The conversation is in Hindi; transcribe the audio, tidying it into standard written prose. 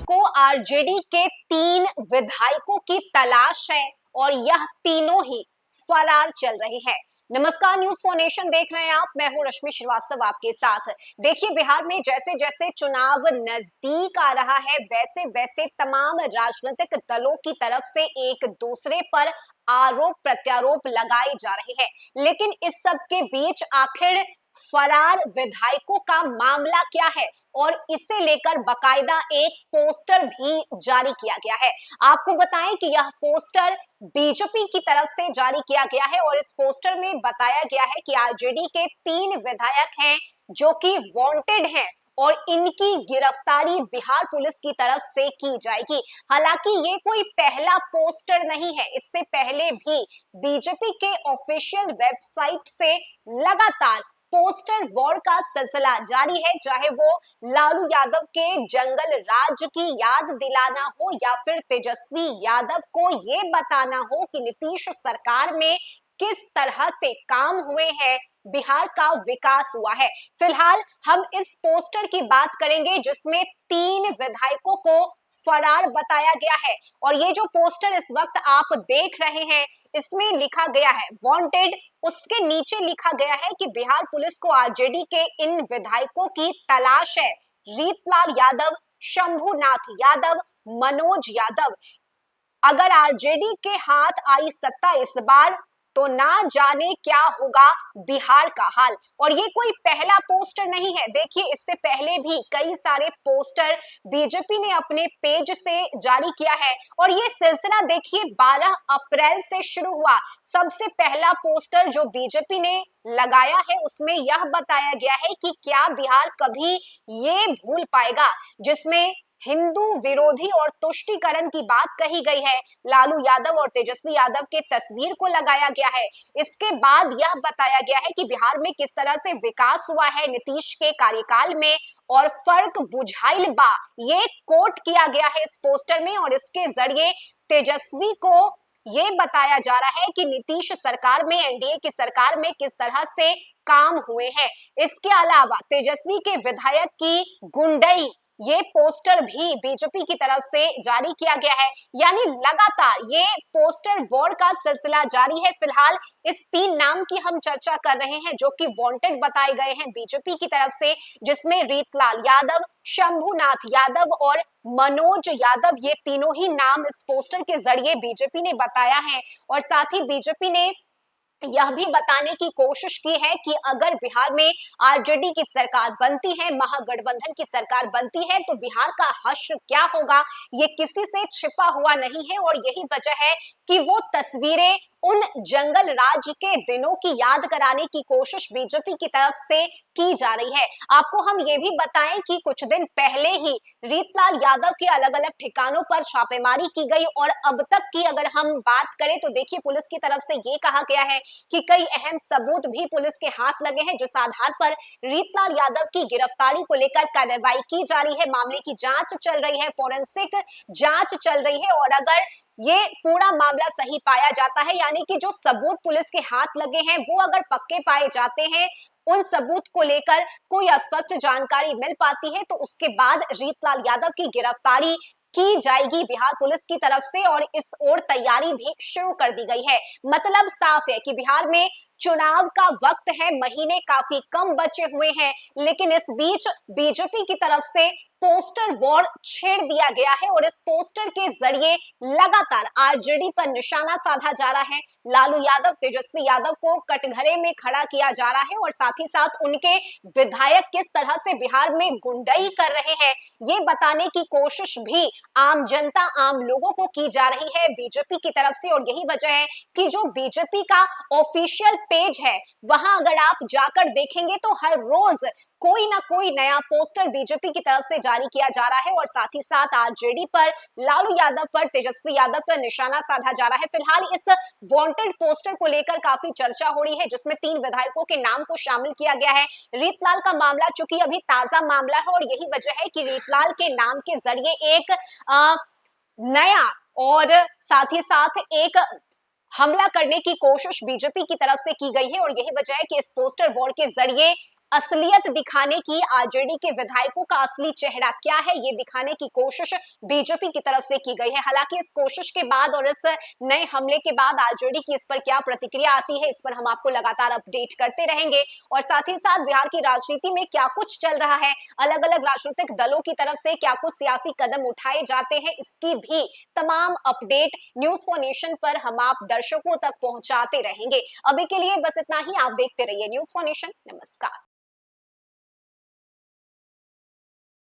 को आरजेडी के 3 विधायकों की तलाश है और यह तीनों ही फरार चल रहे हैं। नमस्कार, न्यूज फॉर नेशन देख रहे हैं आप। मैं हूं रश्मि श्रीवास्तव आपके साथ। देखिए, बिहार में जैसे जैसे चुनाव नजदीक आ रहा है वैसे वैसे तमाम राजनीतिक दलों की तरफ से एक दूसरे पर आरोप प्रत्यारोप लगाए जा रहे हैं, लेकिन इस सब के बीच आखिर फरार विधायकों का मामला क्या है और इसे लेकर बकायदा एक पोस्टर भी जारी किया गया है। आपको बताएं कि यह पोस्टर बीजेपी की तरफ से जारी किया गया है और इस पोस्टर में बताया गया है कि आरजेडी के 3 विधायक हैं जो कि वांटेड हैं और इनकी गिरफ्तारी बिहार पुलिस की तरफ से की जाएगी। हालांकि ये कोई पहला पोस्टर नहीं है, इससे पहले भी बीजेपी के ऑफिशियल वेबसाइट से लगातार पोस्टर वॉर का सिलसिला जारी है, चाहे वो लालू यादव के जंगल राज की याद दिलाना हो या फिर तेजस्वी यादव को ये बताना हो कि नीतीश सरकार में किस तरह से काम हुए हैं, बिहार का विकास हुआ है। फिलहाल हम इस पोस्टर की बात करेंगे जिसमें 3 विधायकों को फरार बताया गया है और ये जो पोस्टर इस वक्त आप देख रहे हैं इसमें लिखा गया है वांटेड। उसके नीचे लिखा गया है कि बिहार पुलिस को आरजेडी के इन विधायकों की तलाश है। रीतलाल यादव, शंभुनाथ यादव, मनोज यादव। अगर आरजेडी के हाथ आई सत्ता इस बार तो ना जाने क्या होगा बिहार का हाल। और ये कोई पहला पोस्टर नहीं है, देखिए इससे पहले भी कई सारे पोस्टर बीजेपी ने अपने पेज से जारी किया है और ये सिलसिला देखिए 12 अप्रैल से शुरू हुआ। सबसे पहला पोस्टर जो बीजेपी ने लगाया है उसमें यह बताया गया है कि क्या बिहार कभी ये भूल पाएगा, जिसमें हिंदू विरोधी और तुष्टीकरण की बात कही गई है। लालू यादव और तेजस्वी यादव के तस्वीर को लगाया गया है। इसके बाद यह बताया गया है कि बिहार में किस तरह से विकास हुआ है नीतीश के कार्यकाल में और फर्क बुझाइल बा, ये कोट किया गया है इस पोस्टर में। और इसके जरिए तेजस्वी को ये बताया जा रहा है कि नीतीश सरकार में, एनडीए की सरकार में किस तरह से काम हुए हैं। इसके अलावा तेजस्वी के विधायक की गुंडई, ये पोस्टर भी बीजेपी की तरफ से जारी किया गया है। यानी लगातार ये पोस्टर वॉर का सिलसिला जारी है। फिलहाल इस 3 नाम की हम चर्चा कर रहे हैं जो कि वांटेड बताए गए हैं बीजेपी की तरफ से, जिसमें रीतलाल यादव, शंभुनाथ यादव और मनोज यादव, ये तीनों ही नाम इस पोस्टर के जरिए बीजेपी ने बताया है। और साथ ही बीजेपी ने यह भी बताने की कोशिश की है कि अगर बिहार में आरजेडी की सरकार बनती है, महागठबंधन की सरकार बनती है, तो बिहार का हश्र क्या होगा ये किसी से छिपा हुआ नहीं है। और यही वजह है कि वो तस्वीरें उन जंगल राज के दिनों की याद कराने की कोशिश बीजेपी की तरफ से की जा रही है। आपको हम ये भी बताएं कि कुछ दिन पहले ही रीतलाल यादव के अलग अलग ठिकानों पर छापेमारी की गई और अब तक की अगर हम बात करें तो देखिए पुलिस की तरफ से ये कहा गया है कि कई अहम सबूत भी पुलिस के हाथ लगे हैं, जिस आधार पर रीतलाल यादव की गिरफ्तारी को लेकर कार्रवाई की जा रही है। मामले की जांच चल रही है, फोरेंसिक जांच चल रही है और अगर ये पूरा मामला सही पाया जाता है, यानी कि जो सबूत पुलिस के हाथ लगे हैं वो अगर पक्के पाए जाते हैं, उन सबूत को लेकर कोई स्पष्ट जानकारी मिल पाती है, तो उसके बाद रीतलाल यादव की गिरफ्तारी की जाएगी बिहार पुलिस की तरफ से और इस ओर तैयारी भी शुरू कर दी गई है। मतलब साफ है कि बिहार में चुनाव का वक्त है, महीने काफी कम बचे हुए हैं, लेकिन इस बीच बीजेपी की तरफ से पोस्टर वॉर छेड़ दिया गया है और इस पोस्टर के जरिए लगातार आरजेडी पर निशाना साधा जा रहा है। लालू यादव, तेजस्वी यादव को कटघरे में खड़ा किया जा रहा है और साथ ही साथ उनके विधायक किस तरह से बिहार में गुंडई कर रहे हैं ये बताने की कोशिश भी आम जनता, आम लोगों को की जा रही है बीजेपी की तरफ से। और यही वजह है कि जो बीजेपी का ऑफिशियल पेज है वहां अगर आप जाकर देखेंगे तो हर रोज कोई ना कोई नया पोस्टर बीजेपी की तरफ से जारी किया जा रहा है और साथ ही साथ आरजेडी पर, लालू यादव पर, तेजस्वी यादव पर निशाना साधा जा रहा है। फिलहाल इस वांटेड पोस्टर को लेकर काफी चर्चा हो रही है जिसमें 3 विधायकों के नाम को शामिल किया गया है। रीतलाल का मामला चूंकि अभी ताजा मामला है और यही वजह है कि रीतलाल के नाम के जरिए एक नया और साथ ही साथ एक हमला करने की कोशिश बीजेपी की तरफ से की गई है और यही वजह है कि इस पोस्टर वॉर के जरिए असलियत दिखाने की, आरजेडी के विधायकों का असली चेहरा क्या है ये दिखाने की कोशिश बीजेपी की तरफ से की गई है। हालांकि इस कोशिश के बाद और इस नए हमले के बाद आरजेडी की इस पर क्या प्रतिक्रिया आती है, इस पर हम आपको लगातार अपडेट करते रहेंगे। और साथ ही साथ बिहार की राजनीति में क्या कुछ चल रहा है, अलग अलग राजनीतिक दलों की तरफ से क्या कुछ सियासी कदम उठाए जाते हैं, इसकी भी तमाम अपडेट न्यूज फॉर नेशन पर हम आप दर्शकों तक पहुंचाते रहेंगे। अभी के लिए बस इतना ही। आप देखते रहिए न्यूज फॉर नेशन। नमस्कार।